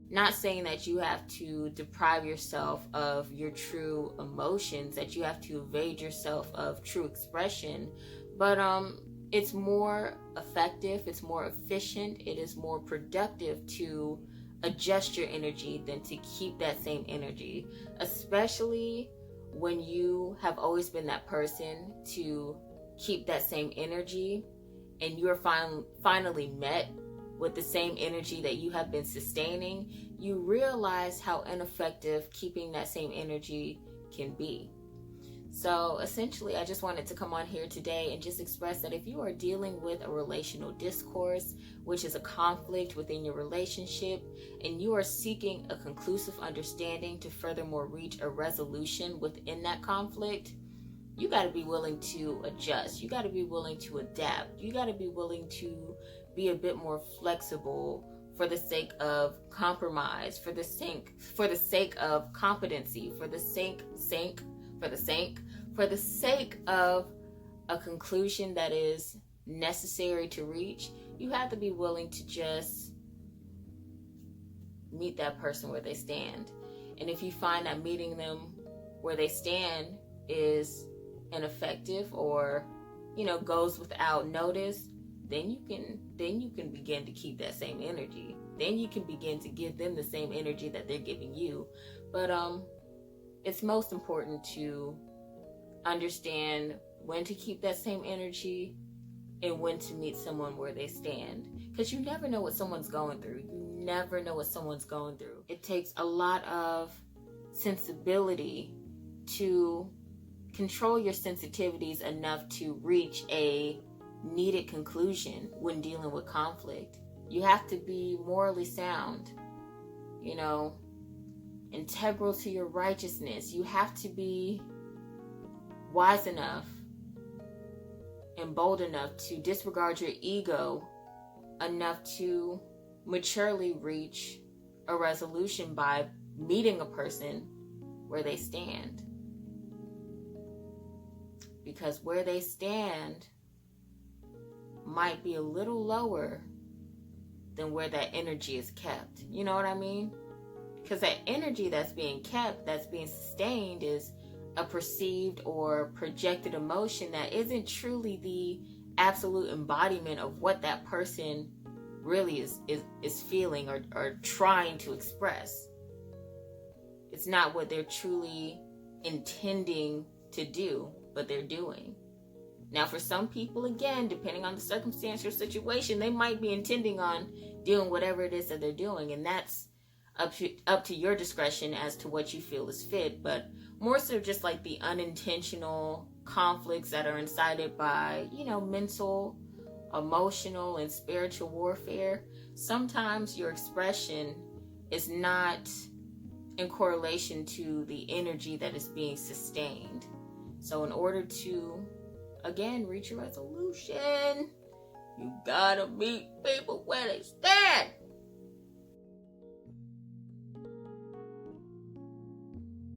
Not saying that you have to deprive yourself of your true emotions, that you have to evade yourself of true expression, but it's more effective, it's more efficient, it is more productive to adjust your energy than to keep that same energy, especially when you have always been that person to keep that same energy, and you're finally met with the same energy that you have been sustaining. You realize how ineffective keeping that same energy can be. So essentially, I just wanted to come on here today and just express that if you are dealing with a relational discourse, which is a conflict within your relationship, and you are seeking a conclusive understanding to furthermore reach a resolution within that conflict, you got to be willing to adjust. You got to be willing to adapt. You got to be willing to be a bit more flexible for the sake of compromise, for the sake of competency, for the sake of a conclusion that is necessary to reach. You have to be willing to just meet that person where they stand. And if you find that meeting them where they stand is ineffective, or goes without notice, then you can begin to keep that same energy. Then you can begin to give them the same energy that they're giving you. But it's most important to understand when to keep that same energy and when to meet someone where they stand, because you never know what someone's going through. It takes a lot of sensibility to control your sensitivities enough to reach a needed conclusion when dealing with conflict. You have to be morally sound, integral to your righteousness. You have to be wise enough and bold enough to disregard your ego enough to maturely reach a resolution by meeting a person where they stand. Because where they stand might be a little lower than where that energy is kept. You know what I mean? Because that energy that's being kept, that's being sustained, is a perceived or projected emotion that isn't truly the absolute embodiment of what that person really is feeling or trying to express. It's not what they're truly intending to do, but they're doing. Now, for some people, again, depending on the circumstance or situation, they might be intending on doing whatever it is that they're doing, and that's up to your discretion as to what you feel is fit. But more so just like the unintentional conflicts that are incited by, mental, emotional, and spiritual warfare. Sometimes your expression is not in correlation to the energy that is being sustained. So in order to, again, reach a resolution, you gotta meet people where they stand.